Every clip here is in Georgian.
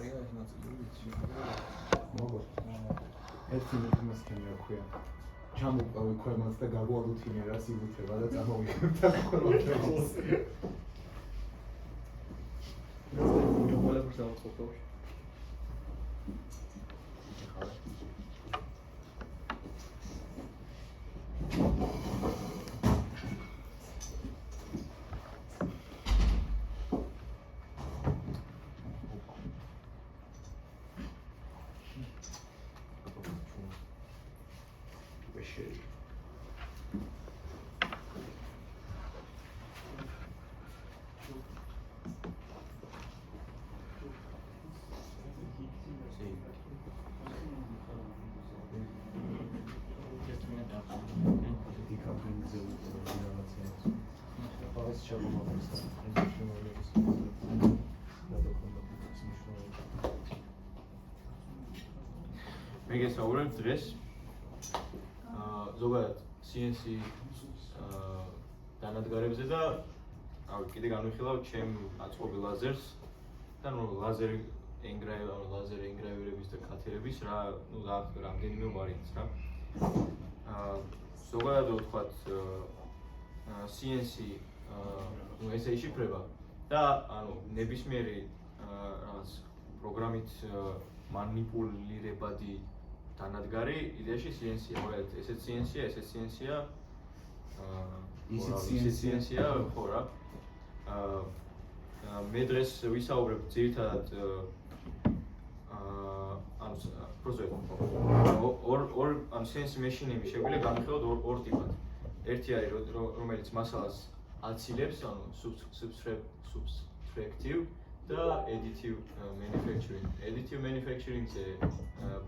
მყარია ეს ნაწილი ვიცი. მოგოთ. ერთი იმას ქენია ქვია. ჩამოყავი ქვემოთ და გაგვადოთ იმერას იბუთება და წამოვიდებთ და ყველაფერს. ყველაფერს დავწყობ. მეგესაურებ დღეს ზოგადად CNC დანადგარებზე და კიდე განვიხილავ ჩემ აწყობილ ლაზერს და ლაზერი ენგრავირების და კათერების რა რამდენიმე ვარიანტს რა. ზოგადად ვთქვათ CNC ესე იშიფრება და ნებისმიერი რაღაც პროგრამით მანიპულირებადი დანადგარი იდეაში CNC-ია, მაგალითად ესეც CNC-ია, ესეც CNC-ია, ისიც CNC-ია, ხო რა. მე დღეს ვისაუბრებ ძირითადად CNC მეშინები შეგვიძლია განვიხილოთ ორ ტიპად. ერთი არის რომელიც მასალას აცილებს, subtractive და additive manufacturing. Additive manufacturing-ზე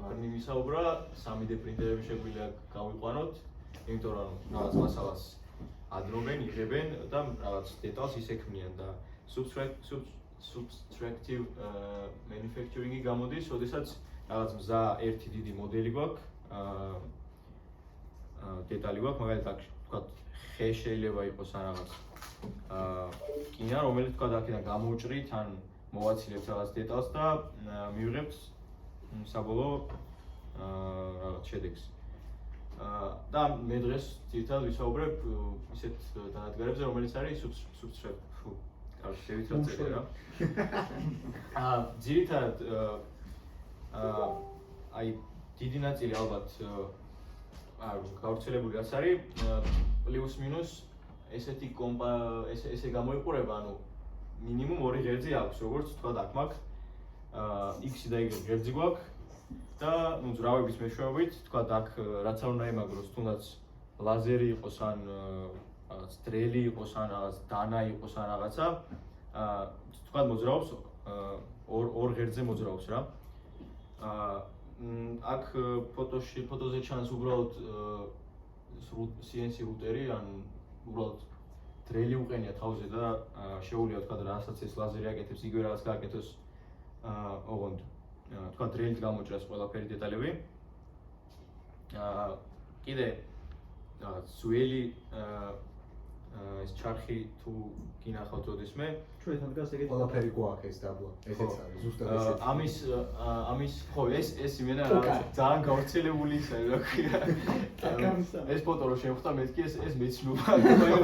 ბარნი ვისაუბრა, 3D პრინტერები შეგვიძლია გავიყვანოთ, იმიტომ რომ რაღაც მასალას ადრობენ, იღებენ და რაღაც დეტალს ისექმნიან და subtractive manufacturing-ი გამოდის, როდესაც რაღაც მზა ერთი დიდი მოდელი გვაქვს, დეტალი გვაქვს, მაგალითად ვთქვათ, ხე შეიძლება იყოს ან რაღაც კინა, რომელიც თქვა აქედან გამოვჭრით ან მოვაცილებთ რაღაც დეტალს და მივიღებთ საბოლოო რაღაც შედეგს. და მე დღეს ძირითადად ვისაუბრებ ისეთ დანადგარებზე, რომელიც არის შევით რა წერე რა. ძირითადად აი დიდი ნაწილი ალბათ გავრცელებული რაც არის პლუს მინუს ესეთი ესე გამოიყურება, ანუ მინიმუმ 2 ღერძი აქვს, როგორც თქვა აქ მაქვს X-ი და Y ღერძი გვაქვს და ნუ ძრავების მეშვეობით თქვა აქ რაც არ უნდა იმაგროს, თუნდაც ლაზერი იყოს ან რაღაც დრელი იყოს ან რაღაც დანა იყოს ან რაღაცა, თქვა მოძრაობს ორ ღერძზე მოძრაობს რა. აქ ფოტოზე ჩანს უბრალოდ CNC რუტერი ან უბრალოდ დრელი უყენია თავზე და შეუძლია თქვა რასაც ეს ლაზერი აკეთებს, იგივე რაღაც გააკეთოს ოღონდ თქვა დრელით გამოჭრას ყველაფერი დეტალები. კიდე რაღაც სუელი ეს ჩარხი თუ გინახავთ ოდესმე ჩვენთან დგას ეგეთი ყველაფერი გვაქვს ეს დაბლა, ესეც არის ზუსტად ესეთი. ამის ხო ეს იმენა ძალიან გავრცელებული ისაა რა ქვია. ეს ფოტო რო შევხვდა მეთქი ეს მეცნობა,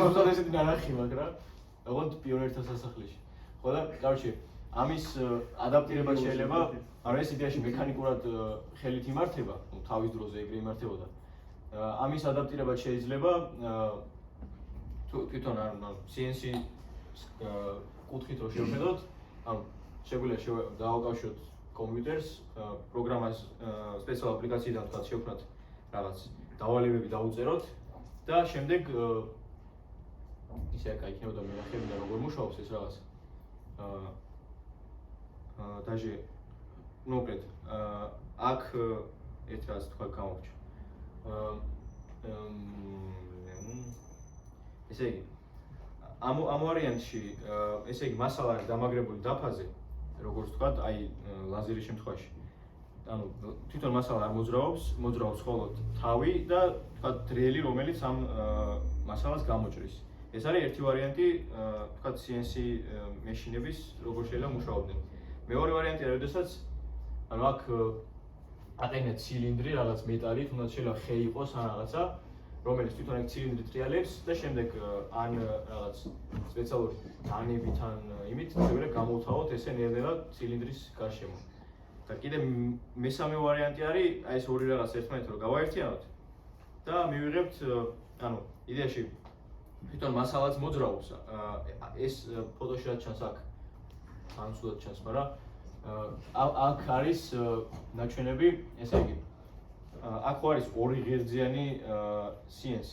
ზუსტად ესეთი ნარახი მაქვს რა. ოღონდ პიონერთა სასახლეში. ხო და კაროჩე ამის ადაპტირება შეიძლება, ანუ ეს იდეაში მექანიკურად ხელით იმართება, ну თავის დროზე ეგრე იმართებოდა. ამის ადაპტირება შეიძლება თვითონ ანუ CNC კუთხით რო შევხედოთ, ანუ შეგვიძლია დავაკავშიროთ კომპიუტერს, პროგრამას სპეციალურ აპლიკაციიდან თქვა შევქნათ რაღაც დავალებები დაუწეროთ და შემდეგ ისე აქ იქნებოდა მენახებიდან როგორ მუშაობს ეს რაღაც. დაჟე მოკლედ აქ ერთ რაღაც თქვა გამოვჭა. ესე იგი ამ ვარიანტში ესე იგი მასალა არის დამაგრებული დაფაზე, როგორც ვთქვათ, აი ლაზერის შემთხვევაში. ანუ თვითონ მასალა არ მოძრაობს მხოლოდ თავი და ვთქვათ დრელი, რომელიც ამ მასალას გამოჭრის. ეს არის ერთი ვარიანტი, ვთქვათ CNC მეშინების, როგორ შეიძლება მუშაობდნენ. მეორე ვარიანტი არის, როდესაც ანუ აქ აყენეთ ცილინდრი რაღაც მეტალით, თუნდაც შეიძლება ხე იყოს ან რაღაცა, რომელიც თვითონ ეგ ცილინდრი ტრიალებს და შემდეგ ან რაღაც სპეციალური დანებით ან იმით შეგვიძლია გამოვთავოთ ესე ნელ-ნელა ცილინდრის გარშემო. და კიდე მესამე ვარიანტი არის, აი ეს ორი რაღაც ერთმანეთს რო გავაერთიანოთ და მივიღებთ, ანუ იდეაში თვითონ მასალაც მოძრაობს. ეს ფოტოში რაც ჩანს აქ, განსულად ჩანს, მაგრამ აქ არის ნაჩვენები, ესე იგი აქ არის ორი ღერძიანი CNC.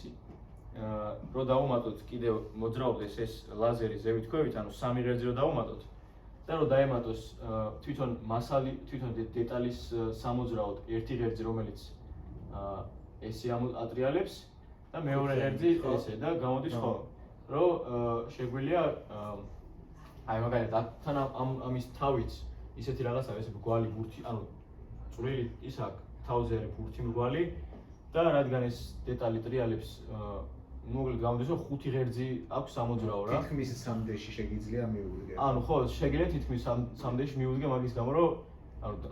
რო დავუმატოთ კიდევ მოძრაობდეს ეს ლაზერი ზევით ქვევით, ანუ სამი ღერძი რო დავუმატოთ და რო დაემატოს თვითონ მასალი, თვითონ დეტალის სამოძრაოდ ერთი ღერძი, რომელიც ესე ატრიალებს და მეორე ღერძი ესე და გამოდის ხო. რო შეგვიძლია აი მაგალითად თან ამის თავიც ისეთი რაღაცა ეს მრგვალი ბურთი, ანუ წვრილი ის აქვს თავზე არის ბურთი მრგვალი და რადგან ეს დეტალი ტრიალებს მოკლედ გამოდის რომ 5 ღერძი აქვს სამოძრაო რა. თითქმის სამდეში შეგიძლია მიუვიგე. ანუ ხო, შეგიძლია თითქმის სამდეში მიუვიგე მაგის გამო რომ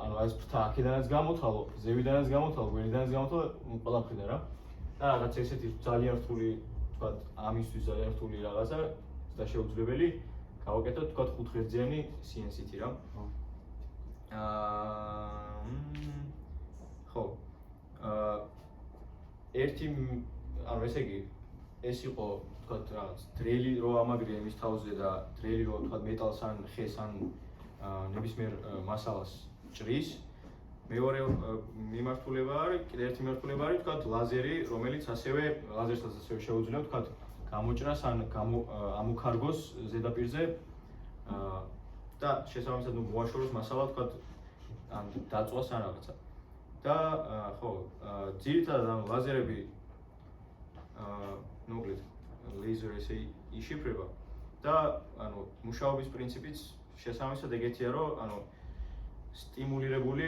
ანუ ეს ფრთა აქედანაც გამოთვალო, ზევიდანაც გამოთვალო, გვერდიდანაც გამოთვალო, ყველა მხრიდან რა. და რაღაც ესეთი ძალიან რთული, თქვა ამისთვის ძალიან რთული რაღაცა და შეუძლებელი გავაკეთოთ თქვა 5 ღერძიანი CNC-ი რა. ხო. ერთი ანუ ესე იგი ეს იყო თქვა რაღაც დრელი რო ამაგრია იმის თავზე და დრელი რო თქვა მეტალს ან ხეს ან ნებისმიერ მასალას ჭრის. მეორე მიმართულება არის, კიდე ერთი მიმართულება არის თქვა ლაზერი, რომელიც ასევე ლაზერსაც ასევე შეუძლია თქვა გამოჭრას ან ამოქარგოს ზედაპირზე და შესაბამისად მოაშოროს მასალა თქვა ან დაწვას ან რაღაცა. და ხო, ძირითადად ამ ლაზერები მოკლედ ლაზერ ესე იშიფრება და ანუ მუშაობის პრინციპიც შესაბამისად ეგეთია, რომ ანუ სტიმულირებული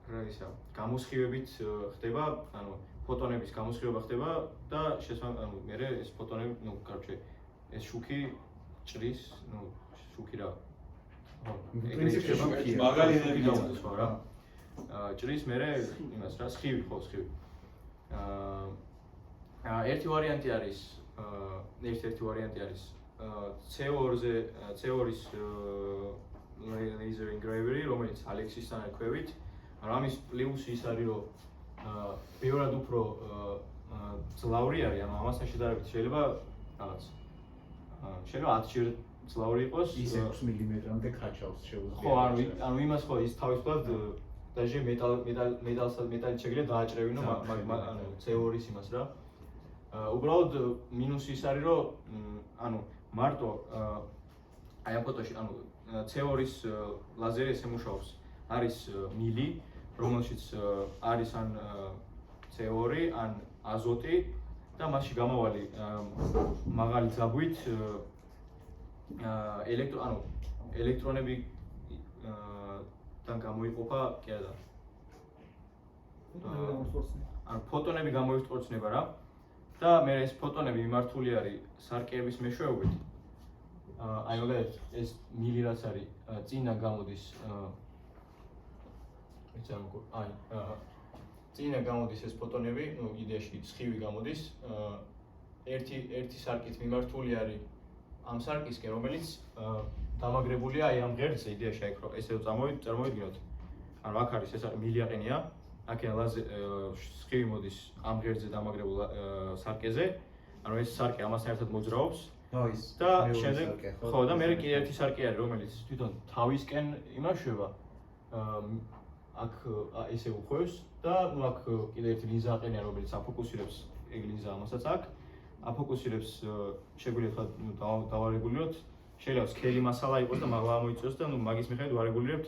რა ისა გამოსხივებით ხდება, ანუ ფოტონების გამოსხივება ხდება და ანუ მე ეს ფოტონები, ну, короче, ეს შუქი ჭრის, ну, შუქი რა. პრინციპში მაგარი ენერგია გამოდის ხო რა. ჭრის მე იმას რა, სხივი ხო, სხივი. ერთი ვარიანტი არის, ერთ-ერთი ვარიანტი არის CO2-ზე, CO2-ის laser engravery, რომელიც ალექსისთან ერთქვევით. ანუ ამის პლუსი ის არის, რომ ბევრად უფრო ძლავრი არის, ანუ ამასთან შედარებით შეიძლება რაღაც შეიძლება 10 ჯერ ძლავრი იყოს. ის 6 მმ-მდე ქაჩავს შეუძლია. ხო, ანუ იმას ხო ის თავისუფლად დაჟე მეტალით შეგიძლია დააჭრევინო ანუ CO2-ის იმას რა. უბრალოდ მინუსი ის არის, რომ ანუ მარტო აი ამ ფოტოში ანუ CO2-ის ლაზერი ესე მუშაობს. არის მილი, რომელშიც არის ან CO2, ან აზოტი და მასში გამავალი მაღალი ძაბვით ელექტრონები თან გამოიყოფა, კი არა. ანუ ფოტონები გამოიხორცნება რა. და მე ეს ფოტონები მიმართული არის სარკეების მეშვეობით. აი მაგალითად ეს მილი რაც არის წინა გამოდის წინა გამოდის ეს ფოტონები, ну იდეაში სხივი გამოდის. ერთი სარკით მიმართული არის ამ სარკისკენ, რომელიც დამაგრებულია აი ამ ღერძზე, იდეაში აი ესე წარმოვიდგინოთ. ანუ აქ არის ეს მილი აყენია, აქ სხივი მოდის ამ ღერძზე დამაგრებულ სარკეზე. ანუ ეს სარკე ამასთან ერთად მოძრაობს. და შემდეგ ხო და მე კიდე ერთი სარკე არის, რომელიც თვითონ თავისკენ იმაშვება. აქ ესე უხვევს და ნუ აქ კიდე ერთი ლინზა აყენია, რომელიც აფოკუსირებს, ეგ ლინზა ამასაც აქ აფოკუსირებს, შეგვიძლია თქვა დავარეგულიროთ, შეიძლება სქელი მასალა იყოს და მაღლა ამოიწევს და ნუ მაგის მიხედვით ვარეგულირებთ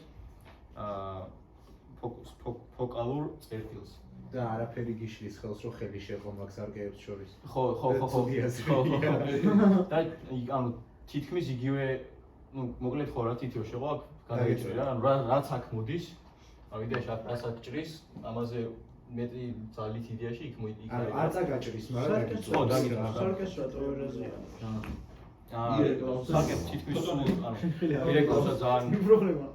ფოკალურ წერტილს. და არაფერი გიშლის ხელს, რომ ხელი შეყო მაგ სარკეებს შორის. ხო. და ანუ თითქმის იგივე, ნუ მოკლედ ხო რა თითქოს შეყო აქ გადაიჭრე რა, ანუ რაც აქ მოდის. ანუ იდეაში ასაკ ჭრის, ამაზე მეტი ძალით იდეაში იქ არის. არ წაგაჭრის, მაგრამ ხო, დაგიჭრა. სარკეს რატო ერაზია? საკეთ თითქმის დირექტორსაც ძალიან პრობლემა.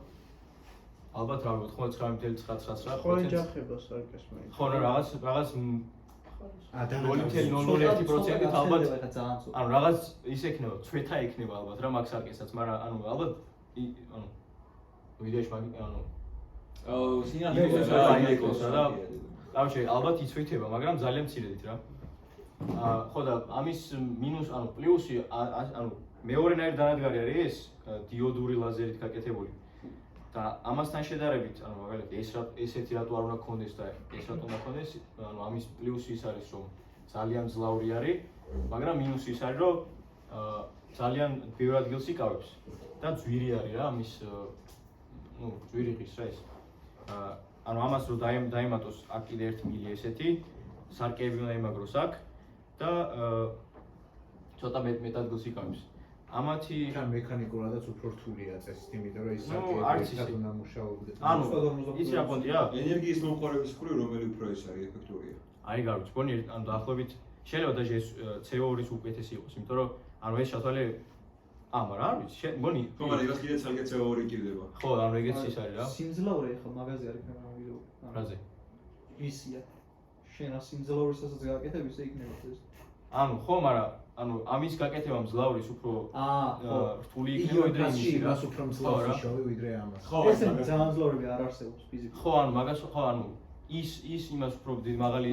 ალბათ რა ვიყო 99.99%. ხო ეჯახება საკეს მე. ხო რაღაც 0.01%-ით ალბათ ანუ რაღაც ის ექნება, წვეთა ექნება ალბათ რა მაგ სარკესაც, მაგრამ ანუ ალბათ ანუ ვიდეოში ანუ короче, ალბათ იცვითება, მაგრამ ძალიან მცირედით რა. ხო და ამის მინუს, ანუ პლუსი, ანუ მეორენაირი დანადგარი არის ეს დიოდური ლაზერით გაკეთებული. და ამასთან შედარებით, ანუ მაგალითად ესეთი რატო არ უნდა გქონდეს და ეს რატო უნდა გქონდეს, ანუ ამის პლუსი ის არის, რომ ძალიან ძლავრი არის, მაგრამ მინუსი ის არის, რომ ძალიან ბევრ ადგილს იკავებს და ძვირი არის რა, ამის ну, ძვირი ღირს რა ეს. ანუ ამას რომ დაემატოს აქ კიდე 1 მილი ესეთი, სარკეები უნდა იმაგროს აქ და ცოტა მეტ ადგილს იკავებს. ამათი თან მექანიკურადაც უფრო რთულია წესით, იმიტომ რომ ის სარკეები ერთად უნდა მუშაობდეს. ანუ იცი რა პონტია? ენერგიის მომყარების მხრივ რომელი უფრო ეს არის ეფექტურია? აი გავრჩ, პონი ანუ დაახლოებით შეიძლება და ეს CO2-ის უკეთესი იყოს, იმიტომ რომ ანუ ეს შათვალე მაგრამ არ ვიცი, მგონი ხო, მაგრამ იმას კიდეც ალგე CO2 იყიდება. ხო, ანუ ეგეც ის არის რა. სიმძლავრე ახლა მაგაზე არის მაგრამ ვიდეო. რაზე? ისია. შენ სიმძლავრესაც გააკეთებ ისე იქნება ეს. ანუ ხო, მაგრამ ანუ ამის გაკეთება მძლავრის უფრო რთული იქნება ვიდრე იმის რა. იმას უფრო მძლავრს შოვი ვიდრე ამას. ესე ძალიან მძლავრები არ არსებობს ფიზიკაში. ხო, ანუ მაგას ხო, ანუ ის იმას უფრო დიდი მაღალი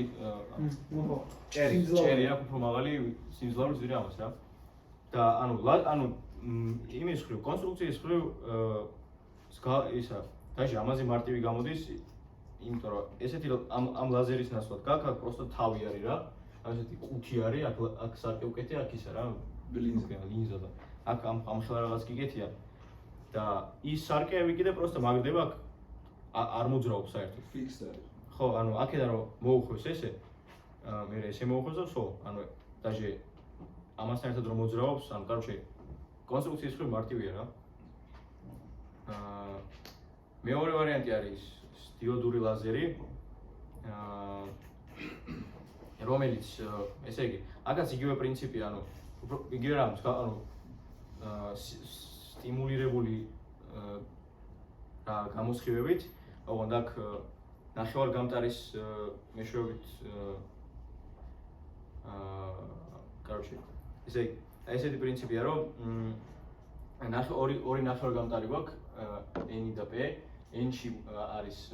ხო, ჭერი აქვს უფრო მაღალი სიმძლავრის ვიდრე ამას რა. და ანუ იმის ხრივ, კონსტრუქციის ხრივ ისა, დაჟე ამაზე მარტივი გამოდის, იმიტომ რომ ესეთი ამ ლაზერის ნაცვლად გაქვს პროსტო თავი არის რა. ასეთი ყუთი არის, აქ სარკე უკეთია, აქ ისა რა, ლინზა და აქ ამ ხელა რაღაც გიგეთია. და ის სარკეები კიდე პროსტო მაგდება აქ არ მოძრაობს საერთოდ. ფიქსდ არის. ხო, ანუ აქედან რომ მოუხვევს ესე, მე ესე მოუხვევს და ხო, ანუ დაჟე ამასთან ერთად რომ მოძრაობს, ანუ короче კონსტრუქციის ხრივ მარტივია რა. მეორე ვარიანტი არის დიოდური ლაზერი, რომელიც ესე იგი, აქაც იგივე პრინციპია, ანუ იგივე რამს, ანუ სტიმულირებული გამოსხივებით, ოღონდ აქ ნახევარგამტარის მეშვეობით короче ესე იგი, ესეთი პრინციპია, რომ ორი ნახევარგამტარი გვაქვს, N და P, N-ში არის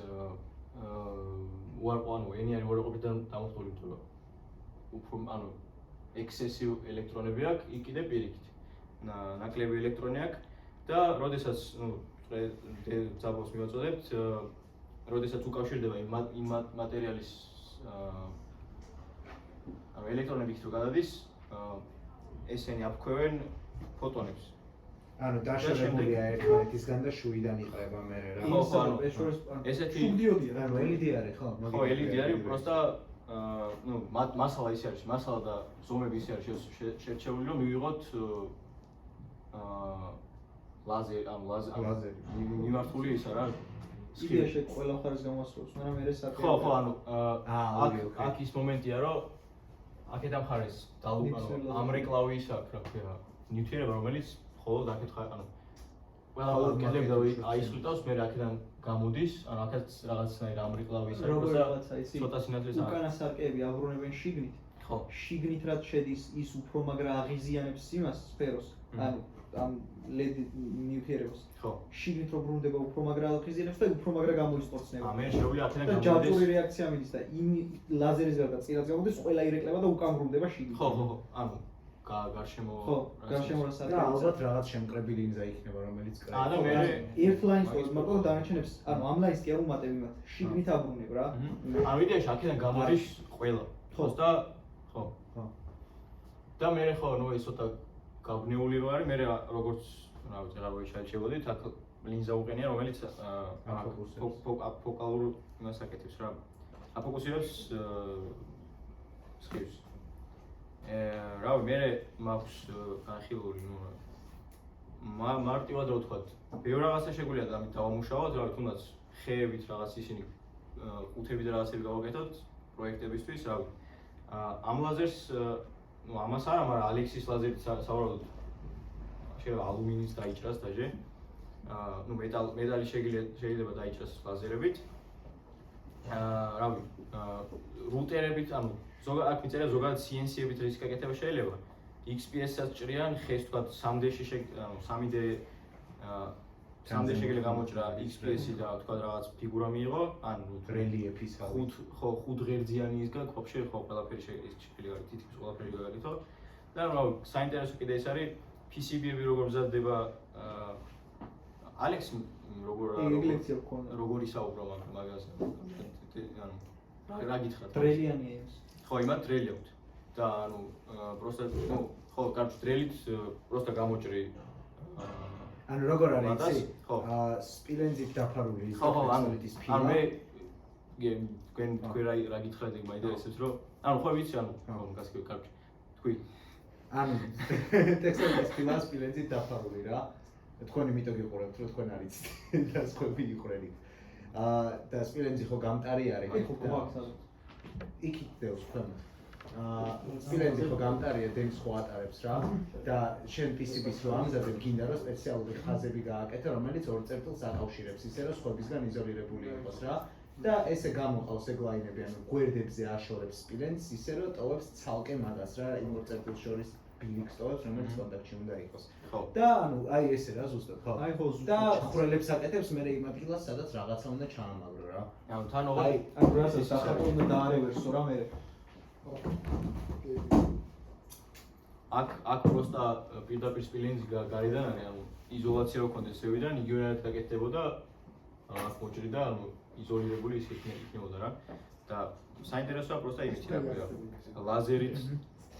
ანუ N-ი არის უარყოფითად დამოხტული, იმიტომ რომ უფრო ანუ ექსესივ ელექტრონები აქვს, იქ კიდე პირიქით. ნაკლები ელექტრონი აქვს და როდესაც ძაბოს მივაწოდებთ, როდესაც უკავშირდება იმ მატერიალის ანუ ელექტრონები იქ თუ გადადის, ესენი აფქვევენ ფოტონებს. ანუ დაშორებულია ერთმანეთისგან და შუიდან იყრება მერე რა. ხო, ანუ ესეთი შუბდიოდია ანუ LED არის ხო? ხო, LED არის, просто ну, მასალა ის არის, მასალა და ზომები ის არის შერჩეული, რომ მივიღოთ ლაზერი, ანუ ლაზერი. მიმართული ისა რა. იდეაში ყველა ხარეს გამოსწორებს, მაგრამ მე ეს ხო, ხო, ანუ აქ ის მომენტია, რომ აქედან ხარეს ამრეკლავი ის აქვს, რა ქვია, ნივთიერება, რომელიც ხოლოდ აქეთ ანუ ყველა კედლები აისხლიტავს, მე აქედან გამოდის, ანუ აქაც რაღაცნაირ ამრეკლავი ის არის, ცოტა სინათლის არის. უკანა სარკეები აბრუნებენ შიგნით. ხო. შიგნით რაც შედის, ის უფრო მაგრა აღიზიანებს იმას სფეროს, ანუ ამ LED ნივთიერებას. ხო. შიგნით რო ბრუნდება უფრო მაგრა აღიზიანებს და უფრო მაგრა გამოისწორცნება. მე შეუძლია აქედან გამოდის. ჯაჭვური რეაქცია მიდის და იმ ლაზერის გარდა წილად გამოდის, ყველა ირეკლება და უკან ბრუნდება შიგნით. ხო, ხო, ხო. ანუ გარშემო ხო, გარშემო რა სარკე. და ალბათ რაღაც შემკრები ლინზა იქნება, რომელიც კრება. და მე ერთ ლაინს ყავს, მაგრამ დანარჩენებს, ანუ ამ ლაინს კი არ უმატებ იმათ. შიგნით აბრუნებ რა. ანუ იდეაში აქედან გამოდის ყველა. ხო და ხო. ხო. და მე ხო, ნუ ეს ცოტა გაბნეული რო არის, მე როგორც რა ვიცი, რა შეჩებოდით, აქ ლინზა უყენია, რომელიც ფოკალურ იმას აკეთებს რა. აფოკუსირებს სხივს. რავი, მე მაქვს განხილული, ნუ მარტივად რო ვთქვათ, ბევრ რაღაცა შეგვიძლია და ამით დავამუშავოთ, რავი, თუნდაც ხეებით რაღაც ისინი ყუთები და რაღაცები გავაკეთოთ პროექტებისთვის, რავი. ამ ლაზერს, ნუ ამას არა, მაგრამ ალექსის ლაზერით სავარაუდოდ შეიძლება ალუმინის დაიჭრას დაჟე. ნუ მეტალი შეიძლება დაიჭრას ლაზერებით. რავი, რუტერებით, ანუ აქ მიწერა ზოგადად CNC-ებით რის გაკეთება შეიძლება. XPS-საც ჭრიან, ხეს თქვა 3D-ში, ანუ 3D შეიძლება გამოჭრა XPS-ი და თქვა რაღაც ფიგურა მიიღო, ანუ რელიეფის ხუთ ღერძიანი ის გაქვს, ვაფშე ხო ყველაფერი შეიძლება თითქმის ყველაფერი გაგაკეთო. და რავი, საინტერესო კიდე ეს არის PCB-ები როგორ მზადდება ალექს როგორ ისაუბრა მაგაზე. ანუ რა გითხრათ? დრელიანია ეს. ხო, იმათ დრელი აქვს. და ანუ პროსტა ნუ ხო, კარგი დრელით პროსტა გამოჭრი. ანუ როგორ არის იცი? სპილენძით დაფარული ის სპილენძის ფირმა. ანუ მე თქვენ რა გითხრათ ეგ მაინდა ესეც რომ ანუ ხო ვიცი ანუ გასკევი კარგი. თქვი. ანუ ტექსტილის ფირმა სპილენძით დაფარული რა. თქვენ იმიტომ გიყურებთ რომ თქვენ არ იცით და სხვები იყვრენით. და სპილენძი ხო გამტარი არის. იქით დევს ქვემოთ. სპილენძი ხო გამტარია, დემს ხო ატარებს რა და შენ PCB-ს რო ამზადებ, გინდა რომ სპეციალური ხაზები გააკეთო, რომელიც ორ წერტილს აკავშირებს, ისე რომ სხვებისგან იზოლირებული იყოს რა. და ესე გამოყავს ეგ ლაინები, ანუ გვერდებზე აშორებს სპილენძს, ისე რომ ტოვებს ცალკე მაგას რა, იმ ორ წერტილს შორის ბილიქს ტოვებს, რომელიც კონტაქტში უნდა იყოს. და ანუ აი ესე რა ზუსტად, ხო. აი ხო ზუსტად. და ხვრელებს აკეთებს, მე იმ ადგილას, სადაც რაღაცა უნდა ჩაამაგრო რა. ანუ თან აი, ანუ რასაც სახალხო უნდა დაარევერსო რა მე. აქ პროსტა პირდაპირ სპილენძი გარედან არის, ანუ იზოლაცია რო კონდეს ზევიდან, იგივენად გაკეთდებოდა აქ მოჭრიდა, ანუ იზოლირებული ის იქნებოდა რა. და საინტერესოა პროსტა იმით რა ქვია. ლაზერით,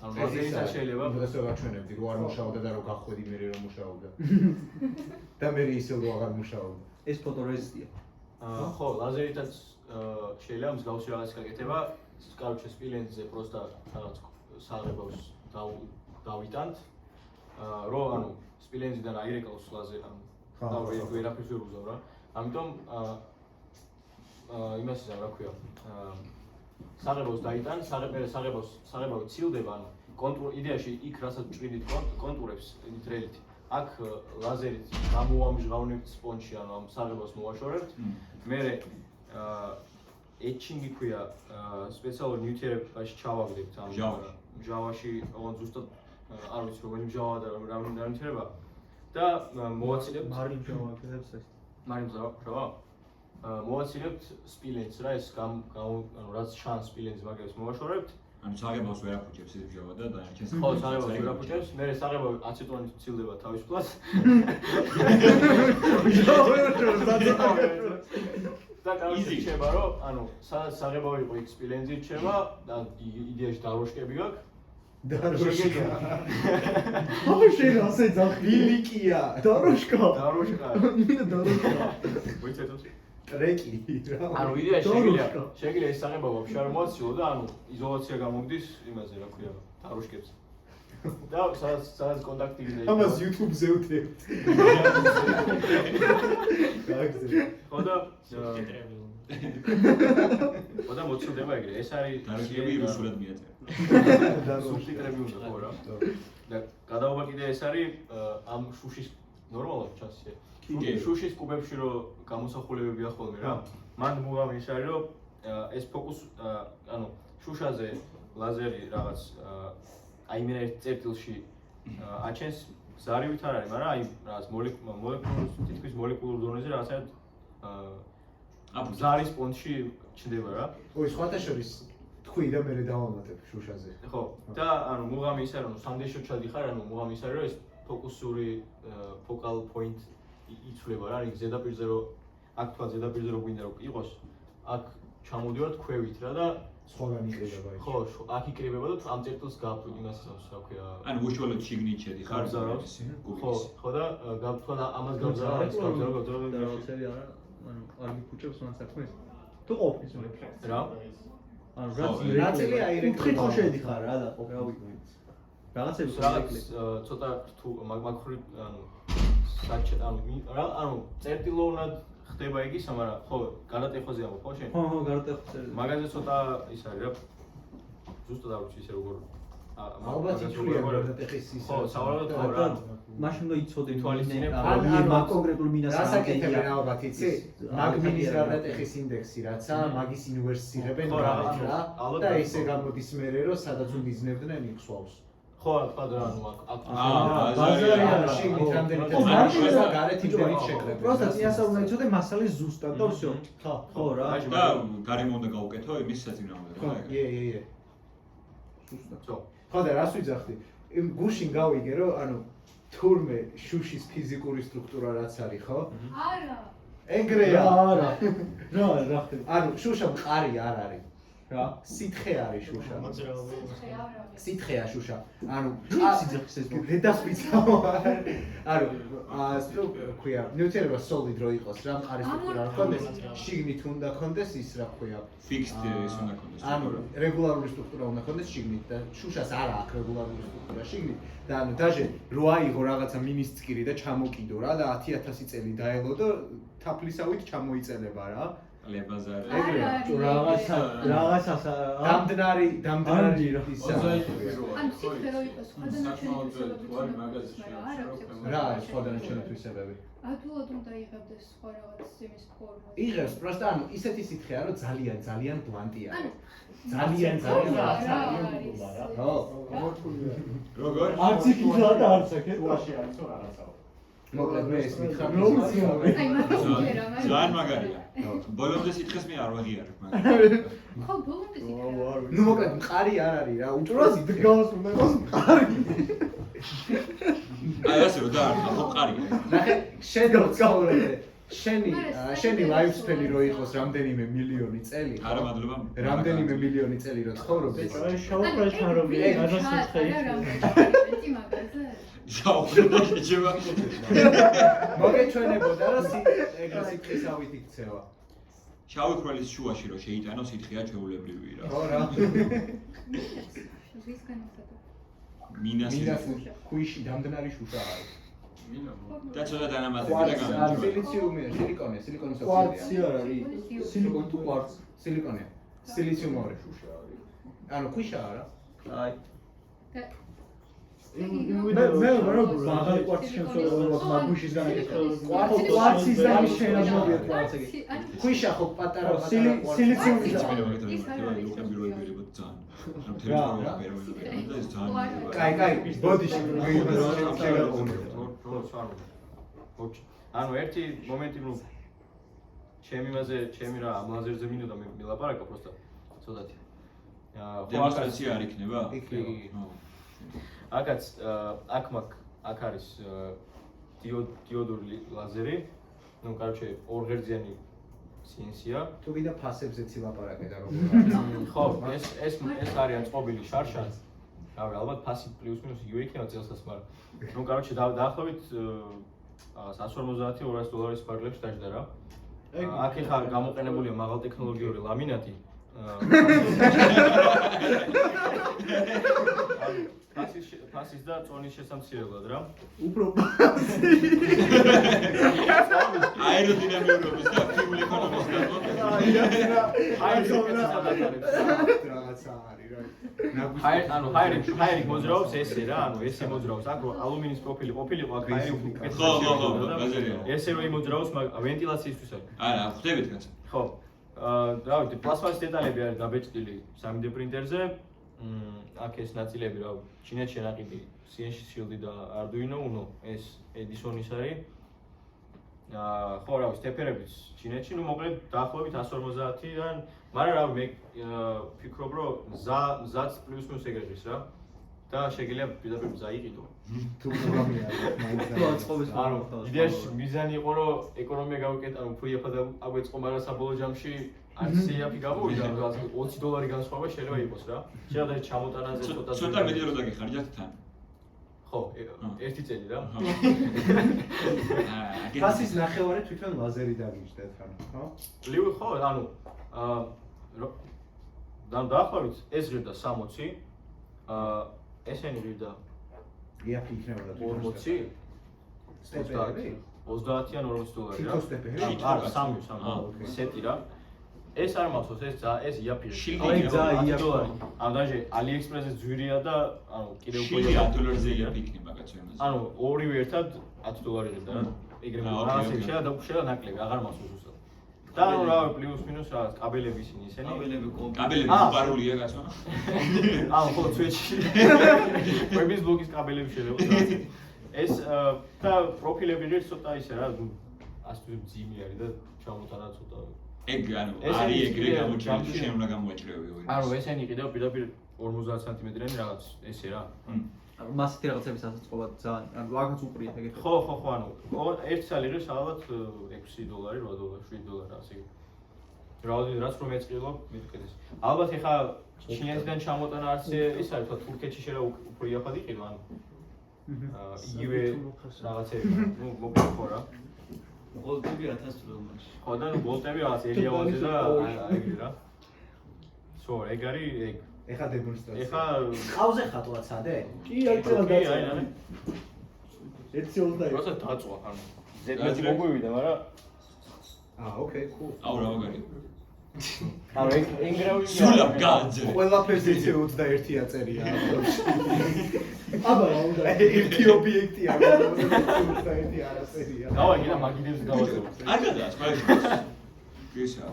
ანუ ლაზერითაც შეიძლება დღეს რო გაჩვენებდი, რო არ მუშაობდა და რო გახვედი მე რომ მუშაობდა. და მე ისე რო აღარ მუშაობდა. ეს ფოტორეზისტია. ხო, ლაზერითაც შეიძლება მსგავსი რაღაც გაკეთება. Короче, სპილენძზე პროსტა რაღაც საღებავს დავიტანთ. რო ანუ სპილენძიდან აირეკლოს ლაზერი, ანუ ვერაფერს ვერ უზავ რა. ამიტომ იმას ისა რა ქვია. საღებავს დაიტან, საღებავი ცილდება, ანუ კონტურ იდეაში იქ რასაც ჭრიდით კონტურებს დრელით. აქ ლაზერით გამოვამჟღავნებთ სპონჯში, ანუ ამ საღებავს მოვაშორებთ. მერე etching-ი ქვია, სპეციალურ ნიუტრიენტებში ჩავაგდებთ ამ მჟავაში, ოღონდ ზუსტად არ ვიცი რომელი მჟავა და რამდენი ნიუტრიენტება და მოვაცილებთ მარიმჟავაგებს ეს. მარიმჟავა? მოვაცილებთ სპილენძს რა, ეს ანუ რაც შანს სპილენძს მაგებს მოვაშორებთ. ანუ საღებავს ვერ აფუჭებს ეს მჟავა და დაერჩენს. ხო, საღებავს ვერ აფუჭებს, მერე საღებავი აცეტონით ცილდება თავისუფლად. და კარგი რჩება რომ ანუ სადაც საღებავი იყო იქ სპილენძი რჩება და იდეაში დაროშკები გაქვს. დაროშკა. აბა შენ ასე ბილიკია. დაროშკა. მინდა დაროშკა. ვიცით ტრეკი რა. ანუ იდეაში შეგიძლია ეს საღებავი ვაფშე არ მოაციო და ანუ იზოლაცია გამოგდის იმაზე რა ქვია დაროშკებს. და სადაც კონტაქტი გინდა იქ. ამას YouTube-ზე ვთევთ. გაგზავნა. ხოდა მოცილდება ეგრე. ეს არის დაროშკები რუსულად მიაწერა. სუბტიტრები უნდა ხო რა. და გადაობა კიდე ეს არის ამ შუშის ნორმალურად ჩანს ისე. შუშის კუბებში რო გამოსახულებებია ხოლმე რა. მან მუღამი ის არის რომ ეს ფოკუს ანუ შუშაზე ლაზერი რაღაც აი მე ერთ წერტილში აჩენს ზარივით არ არის, მაგრამ აი რაღაც თითქმის მოლეკულურ დონეზე რაღაცა ზარის პონტში ჩნდება რა. ой, სხვათა შორის თქვი და მე დავამატებ შუშაზე. ხო, და ანუ მუღამი ის არის რომ სამდეშო ჩადიხარ, ანუ მუღამი ის არის რომ ეს ფოკუსური focal point იცვლება რა, აი ზედაპირზე რომ აქ თქვა ზედაპირზე რომ გვინდა რომ იყოს, აქ ჩამოდივართ ქვევით რა და სხვაგან იყრება ის. ხო, აქ იყრება და ამ წერტილს გაქვთ იმას რა ქვია. ანუ უშუალოდ შიგნით შედიხარ. ხო, ხო და გავთქვა და ამას გავზარავთ, და როცერი არა, ანუ არ მიფუჭებს მან საქმეს. თუ ყოფნის მე. რა? ანუ რაცელი აირეკლება. ხო შედიხარ რა და ყოფ რა ვიგო. რაღაცები რაღაც ცოტა თუ მაგხური ანუ საჭე ანუ წერტილოვნად ხდება იგი, მაგრამ ხო, გარატეხოზე ამბობ ხო შენ? ხო, გარატეხოზე. მაგაზე ცოტა ის არის რა. ზუსტად არ ვიცი ისე როგორ. ალბათ ითვლიან გადატეხის ის ხო, სავარაუდოდ ხო რა. მაშინ უნდა იცოდე თვალისწინებ კონკრეტულ მინას რასაკეთებენ ალბათ იცი? მაგმინის გადატეხის ინდექსი რაცა, მაგის ინვერსირებენ გარეთ რა და ესე გამოდის მერე რომ სადაც უნდა იზნებდნენ იხსვავს. ხო, თქვა რა ანუ აქ ბაზარში რამდენი გარეთ იმდენით შეკრებენ. პროსტა წინასწარ უნდა იცოდე მასალის ზუსტად და всё. ხო რა. და გარემო უნდა გავუკეთო იმის საწინააღმდეგო რა. ე. ზუსტად. ხო და რას ვიძახდი? იმ გუშინ გავიგე რომ ანუ თურმე შუშის ფიზიკური სტრუქტურა რაც არის, ხო? არა. ეგრეა. არა. რა ხდება? ანუ შუშა მყარი არ არის. რა? სითხე არის შუშა. არა. სითხეა შუშა. ანუ სიძახის ეს დედას ვიცავ. ანუ ქვია, ნიუტერება solid რო იყოს რა, მყარი სტრუქტურა არ ქონდეს, შიგნით უნდა ქონდეს ის რა ქვია. Fixed ის უნდა ქონდეს. ანუ რეგულარული სტრუქტურა უნდა ქონდეს შიგნით და შუშას არ აქვს რეგულარული სტრუქტურა შიგნით და ანუ დაჟე რო აიღო რაღაცა მინისწკირი და ჩამოკიდო რა და 10000 წელი დაელოდო თაფლისავით ჩამოიწელება რა. ლებაზარი. რაღაცას დამდნარი ის ან სიტყვე რო იყოს სხვადასხვა რა არის სხვადასხვა თვისებები? ათულად უნდა იღებდეს სხვა რაღაც იმის ფორმა. იღებს, просто ანუ ისეთი სითხეა რომ ძალიან ბლანტია. ანუ ძალიან რა ხო. როგორ? არც იქილა და არც აქეთ. მოკლედ მე ეს მითხრა. აი მაგას ვერა, მაგრამ ძალიან მაგარია. ბოლომდე სითხეს მე არ ვაღიარებ მაგრამ. ხო, ბოლომდე სიტყვა. ნუ მოკლედ მყარი არ არის რა, უტრას დგავს უნდა იყოს მყარი. აი ასე რომ დაარქვა ხო მყარია. ნახე, შენ გავწავლე. შენი ლაიფსპენი რო იყოს რამდენიმე მილიონი წელი. არა მადლობა. რამდენიმე მილიონი წელი რო ცხოვრობ. შაუხრეშან რომ გადასიცხე პრინტი მაგაზე. შაუხრეშა შეჭება. მოგეჩვენებოდა რომ ეგრე სითხისავით იქცევა. შაუხრელის შუაში რო შეიტანო სითხეა ჩვეულებრივი რა. ხო რა. ვის განახსნა? მინას ქვიში დამდნარი შუშა არის. და ცოტა დანამატები და გამარჯობა. სილიციუმია, სილიკონის კვარცი არ არის. სილიკონი თუ კვარცი. სილიკონია. სილიციუმური. ანუ ქვიშა არა. აი. მე მაგარი კვარცი შემსრულებლად მაგუშის განეკითხა. კვარცის და ის შენობია კვარცი. ქვიშა ხო პატარა სილიციუმი და ლუკა მირო ძალიან. ამ თერმოა პეროიდები და ეს ძალიან. კაი, ბოდიში ანუ ერთი მომენტი რომ ჩემი რა ლაზერზე მინდოდა მე მილაპარაკა პროსტა ცოტათი. დემონსტრაცია არ იქნება? იქნება. აქაც აქ არის დიოდური ლაზერი. ნუ კარჩე ორღერძიანი CNC-ა. თუ კიდე ფასებზეც ილაპარაკე და როგორ ხო, ეს არიან წყობილი შარშან. რავი, ალბათ ფასი პლუს მინუს იგივე იქნება წელსაც, მაგრამ ნუ კარჩე დაახლოებით 150-200 დოლარის ფარგლებში დაждდა რა. აქ ეხა გამოყენებულია მაღალ ტექნოლოგიური ლამინატი. ფასის და წონის შესამცირებლად რა. უფრო აეროდინამიკობის და ფიულ ეკონომიკის რაღაცა არის რა. ანუ ჰაერი მოძრაობს ესე რა, ანუ ესე მოძრაობს. აქ ალუმინის პროფილი ყოფილიყო, აქ ჰაერი უკეთეს. ხო, ბაზარია. ესე რო იმოძრაობს, ვენტილაციისთვის არის. არა, ხვდებით კაც. ხო. რა ვიცი, პლასმასის დეტალები არის დაბეჭდილი 3D პრინტერზე. აქ ეს ნაწილები რა, ჩინეთში ნაყიდი CNC Shield და Arduino Uno, ეს Edisonis არის. ხო რა ვიცი, თეფერებიც ჩინეთში, ნუ მოკლედ დაახლოებით 150-დან, მაგრამ რა მე ფიქრობ, რომ მზაც პლუს მინუს ეგრეღის რა. და შეგიძლია პირდაპირ მზა იყიდო. თუ პროგრამია მაინც ანუ იდეაში მიზანი იყო, რომ ეკონომია გავუკეთო, ანუ ფუიაფა და აგვეწყო, მაგრამ საბოლოო ჯამში არც სიაფი გამოვიდა, რომ $20 განსხვავება შეიძლება იყოს რა. შეიძლება ჩამოტანაზე ცოტა მეტი რო დაგიხარჯათ თან. ხო, ერთი წელი რა. ფასის ნახევარი თვითონ ლაზერი დაგიჯდეთ ხან, ხო? ლივი ხო, ანუ დაახლოებით ეს ღირდა 60, ესენი ღირდა იაფი იქნებოდა 40, სტეპები? 30-ან $40 რა. თითო სტეპები? არა, სამი, სეტი რა. ეს არ მახსოვს, ეს იაფია. აი, $10. ანუ დაჟე AliExpress-ზე ძვირია და ანუ კიდევ უფრო $10 იქნება კაცო იმას. ანუ ორივე ერთად $10 ღირდა რა. ეგრევე რაღაცები შედა ნაკლები, აღარ მახსოვს უბრალოდ. და ანუ რა პლუს მინუს რაღაც კაბელები ისინი. კაბელები უპარულია კაცო. ანუ ხო Twitch-ში. ვების ბლოგის კაბელები შეიძლება. ეს და პროფილები ღირს ცოტა ისე რა, ასე ძიმი არის და ჩამოტანა ცოტა. ეგ ანუ არის ეგრე გამოჩენილი, შენ უნდა გამოაჭრევიო იმას. ანუ ესენი კიდევ პირდაპირ 50 სანტიმეტრიანი რაღაც ესე რა. მასეთი რაღაცების ასაწყობად ძალიან ანუ რაღაც უყრია ეგეთი. ხო, ანუ ერთი ცალი ღირს ალბათ $6, $8, $7 ასე. რაც რომ ეწყილო, მეთქეს. ალბათ ეხა ჩინეთიდან ჩამოტანა არც ის არის, თქვა თურქეთში შეიძლება უფრო იაფად იყიდო, ანუ იგივე რაღაცები, ნუ მოკლედ ხო რა. ბოლტები 1000 დოლარში. ხო და ნუ ბოლტები რაღაც ელიავაზე და ეგრე რა. სო, ეგ არის ეგ. ეხა დემონსტრაცია. ეხა ყავზე ხატვა ცადე? კი, აი წელა კი, აი, დაწყო. 1.20. როცა დაწვა, ანუ ზედმეტი მოგვივიდა, მაგრამ ოკეი, cool. აუ რა მაგარი. ანუ ეგრევე სულამ გაძე. ყველაფერს ისე 21 აწერია. აბა რა უნდა ერთი ობიექტია, რომელსაც 21 არ აწერია. დავაი და მაგიდებს გავაძლევ. არ გადაა, მაგარი. გისა.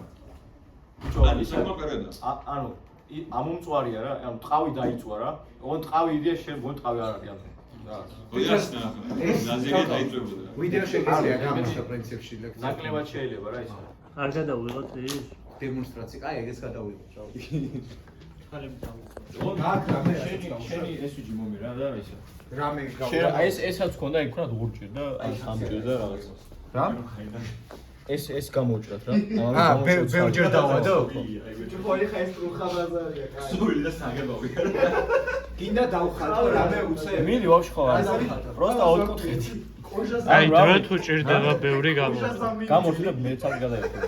ანუ ისე მაგარია. ანუ ამომწვარია რა, ანუ ტყავი დაიწვა რა. ოღონდ ტყავი იდეა შენ გონ ტყავი არ არის ანუ. გოიას ნახე. ნაზერია დაიწვებოდა. ვიდეო შეგიძლია გამოსა პრინციპში ლექცია. ნაკლებად შეიძლება რა ისე. არ გადავიღოთ ის დემონსტრაცია. აი, ეგეც გადავიღოთ, რავი. ხალები დავუწყო. შენი SVG მომი რა და ისე. რამე შენ ესაც ქონდა იქ ქონდა გურჭი და აი სამჯერ და რაღაც. რა? ეს გამოუჭრათ რა. ბევრჯერ დავადო? ჯო ხა ეს რუხა ბაზარია, კაი. სული და საგებავი. გინდა დავხატო რამე უცე. მიდი ვაფშე ხო არა. პროსტა ოთხკუთხედი. აი, დრე თუ ჭირდება ბევრი გამო. გამორჩი და მეც არ გადაიხადე.